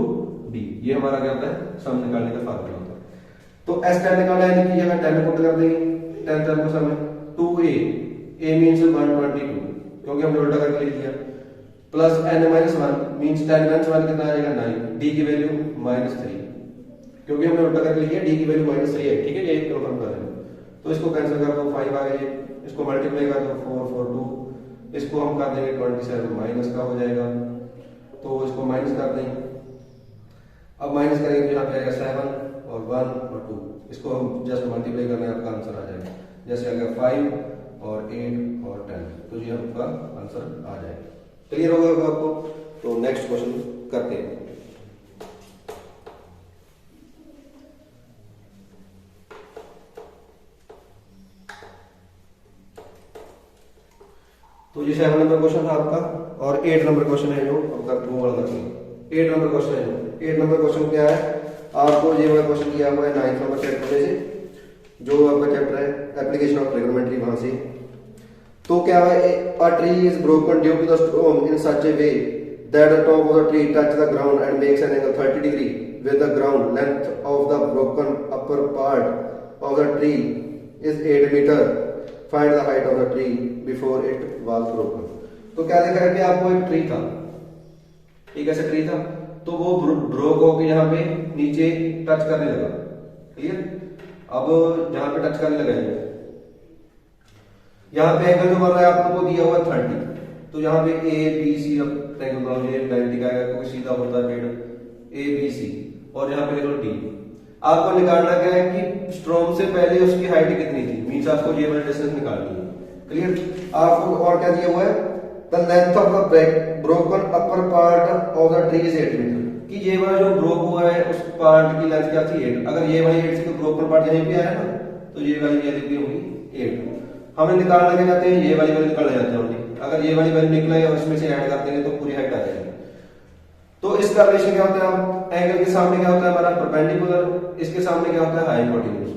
d। ये हमारा क्या होता है, सम निकालने का फार्मूला होता है। तो S10 निकालना है, इनकी जगह 10 पुट कर देंगे। 10 टर्म का सम है 2a, a मींस 122 क्योंकि हमने उल्टा करके लिख दिया, प्लस n-1 मींस 10 - 1 कितना आ जाएगा 9। d की वैल्यू -3 क्योंकि हमने उल्टा करके लिखी है, d की वैल्यू -3 है। ठीक है, ये कंफर्म कर रहे हैं। तो इसको कैंसिल कर दो, 5 आ गए। इसको मल्टीप्लाई कर दो 4 4 2, इसको हम कर देंगे 27 माइनस का हो जाएगा, तो इसको माइनस कर देंगे। अब माइनस करेंगे तो यहाँ पे आएगा 7 और 1 और 2, इसको हम जस्ट मल्टीप्लाई करने आपका आंसर आ जाएगा। जैसे आ गया 5 और 8 और 10, तो ये आपका आंसर आ जाएगा। क्लियर होगा आपको। तो नेक्स्ट क्वेश्चन करते हैं। तो ये 7 नंबर क्वेश्चन था आपका, और 8 नंबर क्वेश्चन है जो आपका वो वाला करते हैं। 8 नंबर क्वेश्चन है जो 8 नंबर क्वेश्चन क्या है, आपको ये वाला क्वेश्चन दिया हुआ है 9th नंबर चैप्टर में से, जो आपका चैप्टर है एप्लीकेशन ऑफ ट्रिग्नोमेट्री, वहां से। तो क्या है, a tree is broken due to the storm in such a way that the top of the tree touch the ground and makes an angle 30 degree with the ground length of the broken upper part of the tree is 8 metre. Find the height of the tree before it was broken. तो क्या देखा है कि आपको एक ट्री था, एक ऐसा ट्री था, तो वो ब्रोक होकर यहाँ पे नीचे टच करने लगा। क्लियर। अब जहां पे टच करने लगा है, यहाँ पे एंगल जो बन रहा है आपको दिया हुआ 30, तो यहाँ पे ए बी सी ट्रायंगल बनाओ, ये 90 का आएगा क्योंकि सीधा होता है पेड़ ए बी सी, और यहाँ पे लिख लो डी। आपको निकालना क्या है कि स्ट्रोम से पहले उसकी हाइट कितनी थी, मींस आपको ये वाला डिस्टेंस निकालनी है। क्लियर। आपको और क्या दिया हुआ है, the length of the broken upper part of the tree is 8 metre, कि ये वाला जो ब्रोक हुआ है उस पार्ट की लेंथ क्या थी 8। अगर ये वाली 8 से तो ब्रोकन पार्ट यहीं पे आया ना, तो ये वाली वैल्यू होगी 8। हमें निकालना क्या चाहते हैं, ये वाली वैल्यू निकालना चाहते हैं ओनली। अगर ये वाली वैल्यू निकले और इसमें से ऐड कर देंगे तो पूरी हाइट आ जाएगी। तो इसका रिलेशन क्या होता है, एंगल के सामने क्या होता है हमारा परपेंडिकुलर, इसके सामने क्या होता है हाइपोटेन्यूज।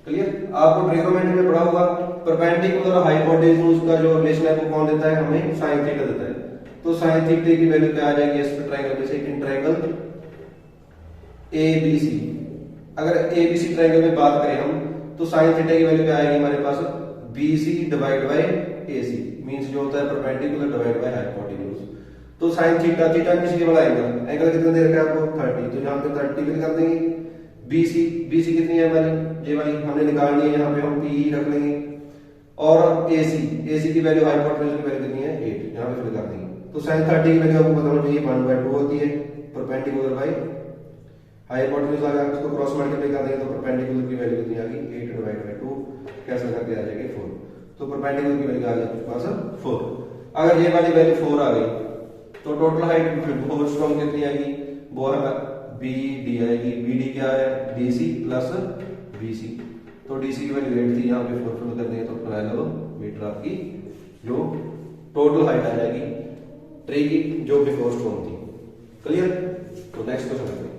क्लियर? आपको ट्रिग्नोमेट्री में पढ़ा होगा परपेंडिकुलर और हाइपोटेन्यूज का जो रिलेशन है वो कौन देता है? हमें साइन थीटा देता है। तो साइन थीटा की वैल्यू क्या आ जाएगी इस ट्रायंगल में से? इन ट्रायंगल ABC, अगर ABC ट्रायंगल में बात करें हम तो साइन थीटा की वैल्यू क्या आएगी हमारे पास? BC divide by AC means जो होता है परपेंडिकुलर डिवाइड बाय हाइपोटेन्यूज। तो साइन थीटा, थीटा किसी वाला एंगल, एंगल कितना दे रखा है आपको? 30। तो यहां पे 30 फिल कर देंगे। BC कितनी है हमारी? ये वाली हमने निकालनी है, यहां पे हम PE रख लेंगे। और AC की वैल्यू हाइपोटेन्यूज की वैल्यू कितनी है? 8, यहां पे फिल कर देंगे। तो sin 30 की वैल्यू आपको पता होना चाहिए 1/2 होती है परपेंडिकुलर बाय हाइपोटेन्यूज। अगर उसको क्रॉस मल्टीप्लाई कर देंगे तो परपेंडिकुलर की वैल्यू कितनी आ गई? 8 डिवाइड बाय 2 कैंसिल करके आ जाएगी 4। तो परपेंडिकुलर की वैल्यू आ गई आपके पास 4। अगर ये वाली वैल्यू 4 आ गई तो टोटल हाइट फोर्स फ्रॉम कितनी आएगी? वो है BD आएगी। BD क्या है? DC plus BC। तो DC की वैल्यू 8 थी, यहाँ पे 4 फिल कर देंगे तो 12 मीटर आपकी जो टोटल हाइट आ जाएगी ट्री की जो बिफोर स्टोन थी। क्लियर? तो नेक्स्ट क्वेश्चन करते हैं।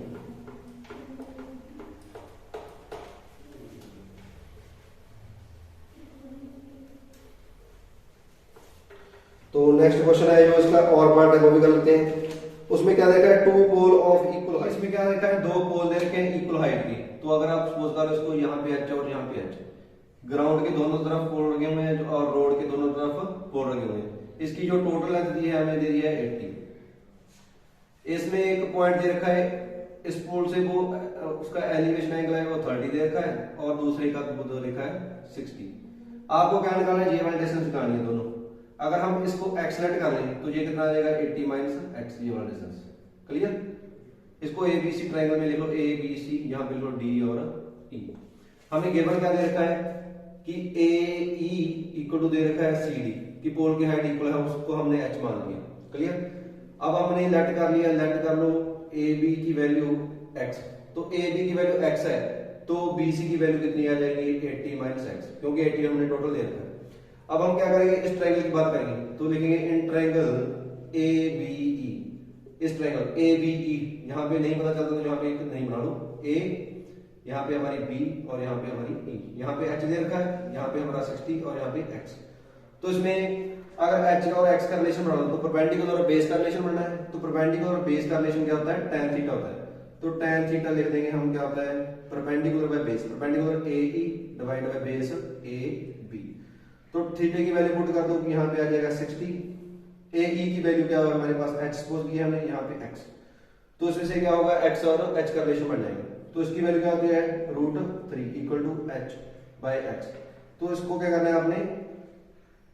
तो नेक्स्ट क्वेश्चन है जो इसका और पार्ट है वो भी कर लेते हैं। उसमें क्या देखा है? 2 पोल ऑफ इक्वल हाइट। इसमें क्या देखा है? 2 पोल दे रखे हैं इक्वल हाइट के। तो अगर आप सपोज करो इसको यहाँ पे H और यहाँ पे H, ग्राउंड के दोनों तरफ पोल लगे हुए हैं और रोड के दोनों तरफ पोल लगे हुए हैं। इसकी जो टोटल लेंथ दी है हमें दे दी है 80। इसमें एक पॉइंट दे रखा है इस पोल से वो उसका एलिवेशन एंगल है वो 30 दे रखा है और दूसरे का वो दे रखा है 60। आपको क्या निकालना है? ये वाली डिस्टेंस निकालनी है दोनों। अगर हम इसको एक्सलेट कर लें तो ये कितना आ जाएगा? 80 माइनस x, ये वाला डिस्टेंस। क्लियर? इसको ABC ट्रायंगल में लिख लो, ABC, यहां पे लिख लो D और E। हमें गिवन क्या दे रखा है कि AE इक्वल टू दे रखा है CD की पोल की हाइट इक्वल है, उसको हमने h मान लिया। क्लियर? अब हमने लेट कर लिया, लेट कर लो AB की वैल्यू x। तो AB की वैल्यू x है तो BC की वैल्यू कितनी आ जाएगी? 80 माइनस x, क्योंकि 80 हमने टोटल दे रखा है। अब हम क्या करेंगे? इस ट्रायंगल की बात करेंगे तो लिखेंगे इन ट्रायंगल ABE। इस ट्रायंगल ABE यहां पे नहीं पता चलता तो यहां पे नहीं बना लो A, यहां पे हमारी B और यहां पे हमारी E। यहां पे H दे रखा है, यहां पे हमारा 60 और यहां पे X। तो इसमें अगर H और X का रिलेशन बनाना तो परपेंडिकुलर और बेस का रिलेशन बनना है। तो परपेंडिकुलर और बेस का रिलेशन क्या होता है? tan थीटा होता है। तो tan थीटा लिख देंगे हम, क्या होता है? Perpendicular by base, perpendicular AE divide by base AB। तो थीटा की वैल्यू पुट कर दो कि यहाँ पे आ जाएगा 60। AE की वैल्यू क्या होगा हमारे पास? H सपोज किया हमने, यहाँ पे X। तो इसमें से क्या होगा? X और H का रिलेशन बन जाएगा। तो इसकी वैल्यू क्या होती है? √3 equal to H by X। तो इसको क्या करना है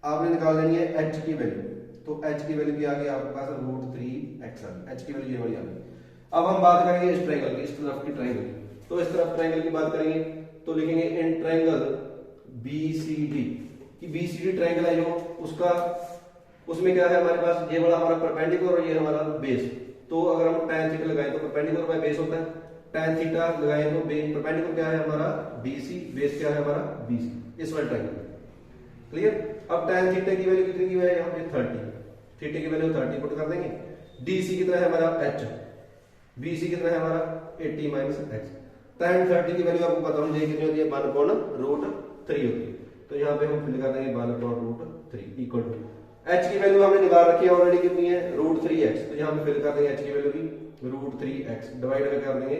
आपने निकाल लेनी है H की वैल्यू। तो H की वैल्यू क्या आ गई आपके पास? √3x। H की वैल्यू ये वाली आ गई। अब हम बात करेंगे इस ट्रायंगल की, इस तरफ की ट्रायंगल की। तो इस तरफ ट्रायंगल की बात करेंगे तो लिखेंगे इन ट्रायंगल BCD कि BCD ट्रायंगल है जो उसका, उसमें क्या है हमारे पास? ये वाला हमारा परपेंडिकुलर और ये हमारा बेस। तो अगर हम tan थीटा लगाएं तो परपेंडिकुलर बाय बेस होता है, tan थीटा लगाएं तो परपेंडिकुलर क्या है हमारा? BC, बेस क्या है हमारा? BC, इस वाले ट्रायंगल। क्लियर? अब tan थीटा की वैल्यू कितनी की है यहाँ पे? 30। थीटा की वैल्यू 30 पुट कर देंगे। DC कितना है हमारा? H। BC कितना है हमारा? 80 माइनस x। tan 30 की वैल्यू आपको पता होनी चाहिए कितनी होती है? 1/√3 होती है। तो यहाँ पे हम फिल कर देंगे 1/√3 इक्वल टू H की वैल्यू हमने निकाल रखी है ऑलरेडी, कितनी है? √3x। तो यहाँ पे फिल कर देंगे H की वैल्यू भी √3x डिवाइड कर देंगे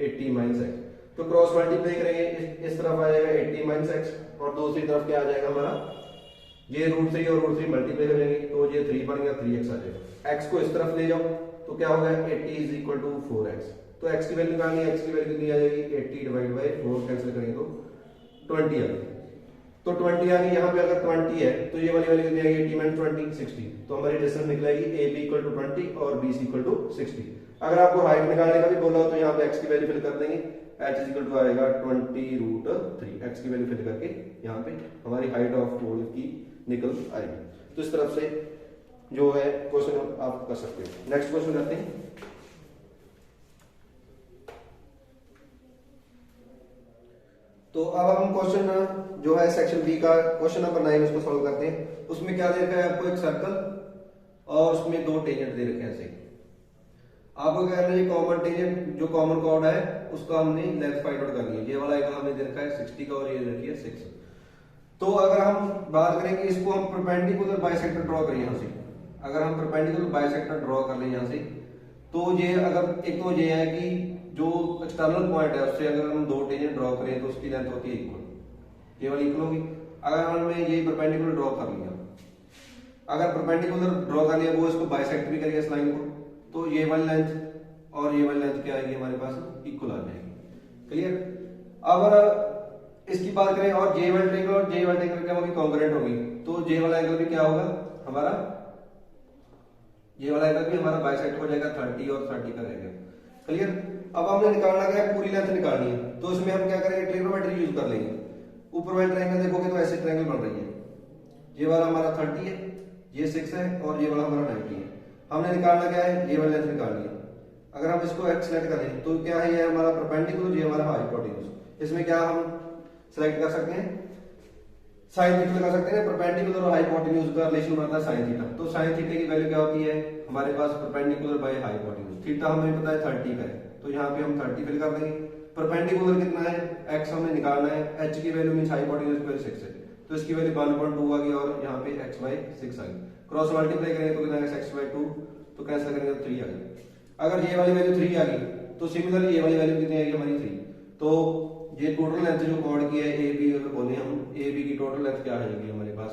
80 माइनस x। तो क्रॉस मल्टीप्लाई करेंगे, इस तरफ आ जाएगा 80 माइनस x और दूसरी तरफ क्या आ जाएगा हमारा? ये √3 और √3 मल्टीप्लाई करेंगे तो ये 3 बन गया, 3x आ जाएगा। x को इस तरफ ले जाओ तो क्या होगा? 80 इज इक्वल टू 4x। तो x की वैल्यू निकालनी है, x की वैल्यू कितनी आ जाएगी? 80 डिवाइड बाय 4 कैंसिल करेंगे तो 20 आ गई। तो 20 आ गई। यहाँ पे अगर 20 है तो ये वाली वैल्यू कितनी आएगी? 80 माइनस 20 60। तो हमारी डिस्टेंस निकलेगी AB इक्वल टू 20 और BC इक्वल टू 60। अगर आपको हाइट निकालने का भी बोला हो तो यहाँ पे x की वैल्यू फिल कर देंगे। h इक्वल टू आएगा 20√3। x की वैल्यू फिल करके यहाँ पे हमारी हाइट ऑफ पोल की निकल आएगी। तो इस तरफ से जो है क्वेश्चन आप कर सकते हो। नेक्स्ट क्वेश्चन करते हैं। तो अब हम क्वेश्चन जो है सेक्शन बी का क्वेश्चन नंबर 9 उसको सॉल्व करते हैं। उसमें क्या दे रखा है आपको? एक सर्कल और उसमें 2 टेंजेंट दे रखे हैं ऐसे। आपको क्या करना है? कॉमन टेंजेंट जो कॉमन कॉर्ड है उसका हमने लेंथ फाइंड आउट करनी है। ये वाला एंगल हमने दे रखा है 60 का और ये रखी है 6। तो अगर हम बात करें कि इसको हम परपेंडिकुलर बाइसेक्टर ड्रॉ करें यहाँ से, अगर हम परपेंडिकुलर बाइसेक्टर ड्रॉ कर लें यहाँ से, तो ये अगर एक तो ये है कि जो एक्सटर्नल पॉइंट है उससे अगर हम दो टेंजेंट ड्रॉ करें तो उसकी लेंथ होती है इक्वल, ये वाली इक्वल होगी। अगर हमने ये परपेंडिकुलर ड्रॉ कर लिया, अगर परपेंडिकुलर ड्रॉ कर लिया वो इसको बाइसेक्ट भी करेगा इस लाइन को, तो ये वाली लेंथ और ये वाली लेंथ क्या आएगी हमारे पास इक्वल आ जाएगी। क्लियर। अब इसकी बात करें और जे वाला ट्रायंगल और जे वाला ट्रायंगल क्या होगी, कॉन्ग्रुएंट होगी, तो जे वाला एंगल भी क्या होगा हमारा, ये वाला एंगल भी हमारा बाइसेक्ट हो जाएगा 30 और 30 का रहेगा। क्लियर। अब हमने निकालना क्या है, पूरी लेंथ निकालनी है, तो इसमें हम क्या करेंगे, ट्रिग्नोमेट्री यूज कर लेंगे। ऊपर वाले ट्रायंगल देखोगे तो ऐसे ट्रायंगल बन रही है, ये वाला हमारा 30 है, ये 6 है और ये वाला हमारा 90 है। हमने निकालना क्या है, ये वाली लेंथ निकालनी है। अगर हम इसको एक्स सेलेक्ट करें तो क्या है, ये हमारा परपेंडिकुलर, ये हमारा हाइपोटेन्यूज। इसमें क्या हम सेलेक्ट कर सकते हैं, साइन थीटा लगा सकते हैं। परपेंडिकुलर और हाइपोटेन्यूज का रिलेशन बनता है साइन थीटा, तो साइन थीटा की वैल्यू क्या होती है हमारे पास, परपेंडिकुलर बाय हाइपोटेन्यूज। थीटा हमें पता है 30 का है, तो यहाँ पे हम 30 फिल कर देंगे। परपेंडिकुलर कितना है, x हमें निकालना है, h की वैल्यू मींस हाइपोटेन्यूज की वैल्यू 6 है, तो इसकी वैल्यू 1.2 आ गई और यहाँ पे x/6 आ गई। क्रॉस मल्टीप्लाई करेंगे तो कितना आएगा x/2, तो कैंसिल करेंगे तो 3 आ गई। अगर ये वाली वैल्यू 3 आ गई तो सिमिलरली ये वाली वैल्यू कितनी आएगी हमारी 3। तो ये टोटल लेंथ जो कॉर्ड की है ए बी, अगर बोले हम ए बी की टोटल लेंथ क्या आ जाएगी हमारे पास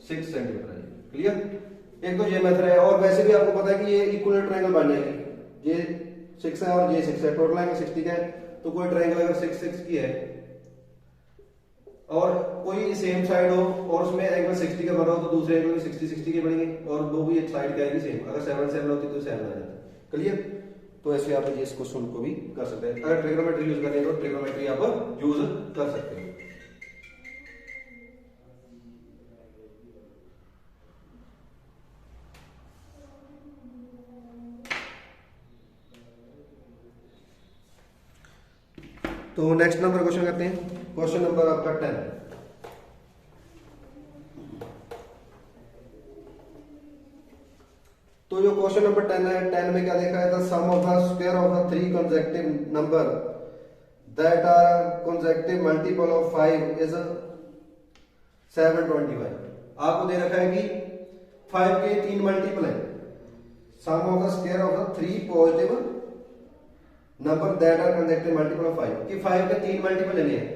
6 सेंटीमीटर आ जाएगी। क्लियर। एक तो ये मेथड है, और वैसे भी आपको पता है कि ये इक्वल ट्रायंगल बन जाएगी, ये 6 है और ये 6 है, टोटल एंगल 60 का है, तो कोई ट्रायंगल अगर 6 की है और कोई सेम साइड हो और उसमें एंगल 60 का बना हो तो दूसरे एंगल भी 60 के बनेंगे और वो भी एक साइड का है सेम, अगर 7 होती तो 7 आ जाता। क्लियर। तो ऐसे आप इस क्वेश्चन को भी कर सकते हैं, अगर ट्रिग्नोमेट्री यूज करें तो ट्रिग्नोमेट्री आप यूज कर सकते हैं। तो नेक्स्ट नंबर क्वेश्चन करते हैं, क्वेश्चन नंबर आपका 10। तो जो क्वेश्चन नंबर 10 है, 10 में क्या देखा है, the sum of the square of the 3 consecutive number that are consecutive multiple of 5 is 725। आपको दे रखा है कि 5 के 3 मल्टीपल है, sum of the square of the 3 positive number that are consecutive multiple of 5, कि 5 के 3 मल्टीपल लेने हैं,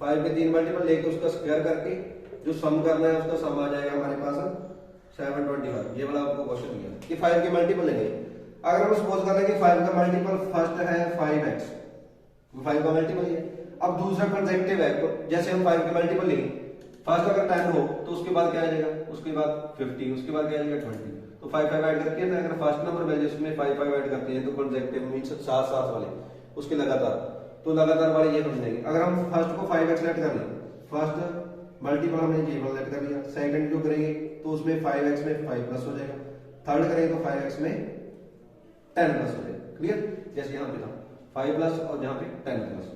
5 के 3 मल्टीपल लेके उसका स्क्वायर करके जो सम करना है उसका सम आ जाएगा हमारे पास 725। ये वाला आपको क्वेश्चन दिया कि 5 के मल्टीपल लेंगे। अगर हम सपोज कर लें कि 5 का मल्टीपल फर्स्ट है 5x, 5 का मल्टीपल है, अब दूसरा कंसेक्टिव है, तो जैसे हम 5 के मल्टीपल लेंगे, फर्स्ट अगर 10 हो तो उसके बाद क्या आ जाएगा, उसके बाद 50, उसके बाद क्या आ जाएगा 20, तो 5 5 ऐड करके ना, अगर फर्स्ट नंबर में जिसमें 5 5 ऐड करते हैं तो कंसेक्टिव मींस साथ साथ वाले उसके लगातार, तो लगातार वाले ये बन जाएंगे। अगर हम फर्स्ट को 5x लेट कर लें, फर्स्ट मल्टीपल हमने ये वाला लेट कर लिया, सेकंड जो करेंगे तो उसमें 5x में 5 प्लस हो जाएगा, थर्ड करेंगे तो 5x में 10 प्लस हो जाएगा। क्लियर। जैसे यहाँ पे था 5 प्लस और यहाँ पे 10 प्लस,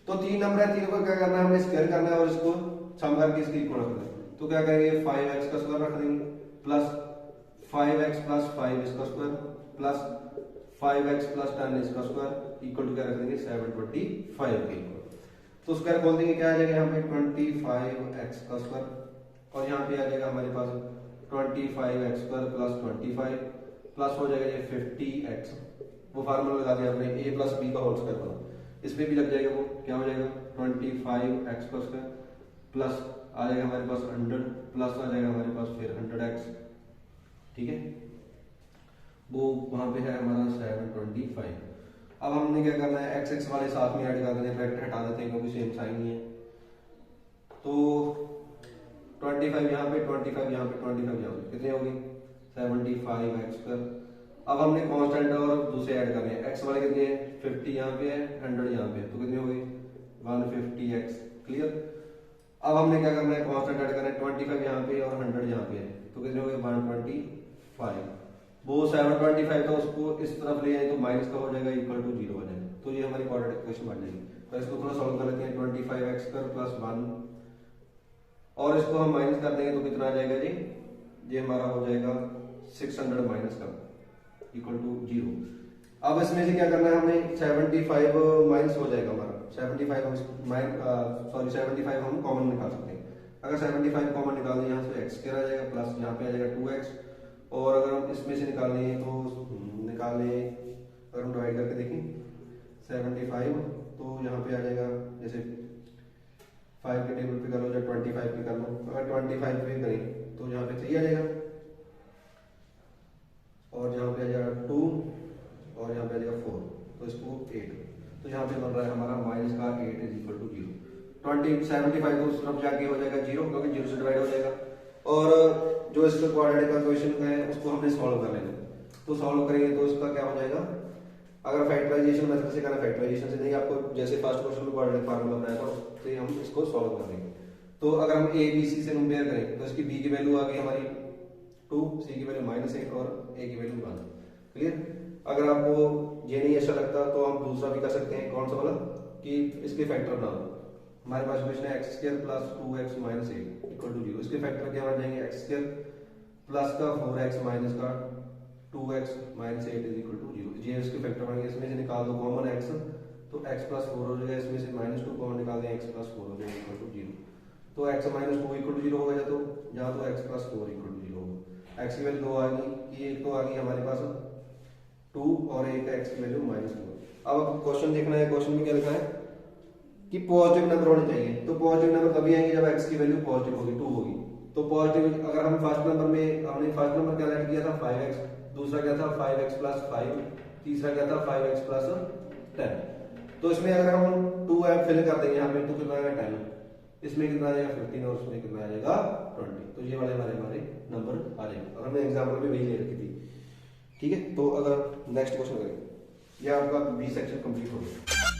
तो 3 नंबर है, 3 को क्या करना है हमें स्क्वायर करना है और इसको सम करके इसकी इक्वल रख देंगे, तो क्या करेंगे 5x का स्क्वायर रख देंगे प्लस 5x प्लस 5 इसका स्क्वायर प्लस 5x प्लस 10 इसका स्क्वायर इक्वल टू क्या रख देंगे 725 के इक्वल। तो स्क्वायर खोल देंगे, क्या आ जाएगा यहाँ पे 25x का स्क्वायर और यहाँ पे आ जाएगा हमारे पास 25x स्क्वायर प्लस 25 प्लस हो जाएगा ये 50x, वो फार्मूला लगा दिया आपने a प्लस b का होल स्क्वायर वाला, इस पे भी लग जाएगा, वो क्या हो जाएगा 25x का स्क्वायर प्लस आ जाएगा हमारे पास 100 प्लस आ जाएगा हमारे पास फिर 100x। ठीक है, वो वहां पे है हमारा 725। अब हमने क्या करना है, x x वाले साथ में ऐड कर देते हैं, फैक्टर हटा देते हैं क्योंकि सेम साइन ही है, तो 25 यहाँ पे 25 यहाँ पे 25 यहाँ पे कितने हो गए 75x स्क्वायर। अब हमने कांस्टेंट और दूसरे ऐड करने हैं, x वाले कितने हैं 50 यहाँ पे है 100 यहाँ पे, तो कितने हो गए 150x। क्लियर। अब हमने क्या करना है, कांस्टेंट ऐड करना है, 25 यहाँ पे और 100 यहाँ पे है, तो कितने हो गए 125। वो 725 था उसको इस तरफ ले आए तो माइनस का हो जाएगा इक्वल टू 0 हो जाएगा, तो ये हमारी क्वाड्रेटिक इक्वेशन बन जाएगी। तो इसको थोड़ा सॉल्व कर लेते हैं, 25x स्क्वायर प्लस 1 और इसको हम माइनस कर देंगे तो कितना आ जाएगा जी, ये हमारा हो जाएगा 600 माइनस का इक्वल टू 0। अब इसमें से क्या करना है हमें, 75 माइनस हो जाएगा हमारा 75 हम 75 हम कॉमन निकाल सकते हैं। अगर 75 कॉमन निकाल दें यहाँ से एक्स स्क्वायर आ जाएगा प्लस यहाँ पे आ जाएगा 2x, और अगर हम इसमें से निकाल लें तो निकाल लें, अगर हम डिवाइड करके देखें 75 तो यहाँ पे आ जाएगा, जैसे 5 के टेबल पे कर लो या 25 पे कर लो, अगर 25 पे करें तो यहाँ पे 3 आ जाएगा और यहाँ पे आ जाएगा 2 और यहाँ पे आ जाएगा 4, तो इसको 8, तो यहाँ पे बन रहा है हमारा माइनस का 8 इज इक्वल टू 0। 75 तो तरफ जाके हो जाएगा 0 क्योंकि 0 से डिवाइड हो जाएगा, और जो इसका क्वाड्रेटिक इक्वेशन है उसको हमने सॉल्व कर लेना। तो सॉल्व करेंगे तो इसका क्या हो जाएगा, अगर फैक्टराइजेशन मेथड से करना, फैक्टराइजेशन से नहीं, आपको जैसे फर्स्ट क्वेश्चन में क्वाड्रेटिक फार्मूला बनाया था तो हम इसको सॉल्व कर देंगे। तो अगर हम ए बी सी से कंपेयर करें तो इसकी बी की वैल्यू आ गई हमारी 2, सी की वैल्यू -8 और ए की वैल्यू 1। क्लियर। अगर आपको ये नहीं अच्छा लगता तो हम दूसरा भी कर सकते हैं, कौन सा वाला, कि इसके फैक्टर बना दो। हमारे पास क्वेश्चन है x square plus 2x minus 8 equal to 0। इसके फैक्टर क्या बन जाएंगे, x स्क्वायर प्लस का 4x माइनस का 2x minus 8 is equal to 0। ये इसके फैक्टर बनेंगे। इसमें से निकाल दो कॉमन x, तो x प्लस 4 हो जाएगा, इसमें से -2 कॉमन निकाल दें, x प्लस 4 हो जाएगा इक्वल टू 0। तो x माइनस 2 इक्वल टू 0 होगा, या तो x प्लस 4 इक्वल टू 0 होगा। x की वैल्यू 2 आ गई, ये एक तो आ गई हमारे पास 2 और एक x की वैल्यू -2। अब क्वेश्चन देखना है, क्वेश्चन में क्या लिखा है कि पॉजिटिव नंबर होने चाहिए। तो पॉजिटिव नंबर तभी आएंगे जब x की वैल्यू पॉजिटिव होगी, 2 होगी। तो पॉजिटिव, अगर हम फर्स्ट नंबर में, हमने फर्स्ट नंबर क्या लेट किया था 5x, दूसरा क्या था 5x प्लस 5, तीसरा क्या था 5x प्लस 10। तो इसमें अगर हम 2 फिल कर देंगे यहाँ पे तो कितना आएगा 10, इसमें कितना आ जाएगा 15 और उसमें कितना आ जाएगा 20। तो ये वाले हमारे नंबर आ जाएंगे, और हमने एग्जाम्पल में वही ले रखी थी। ठीक है, तो अगर नेक्स्ट क्वेश्चन करें, ये आपका बी सेक्शन कंप्लीट हो गया।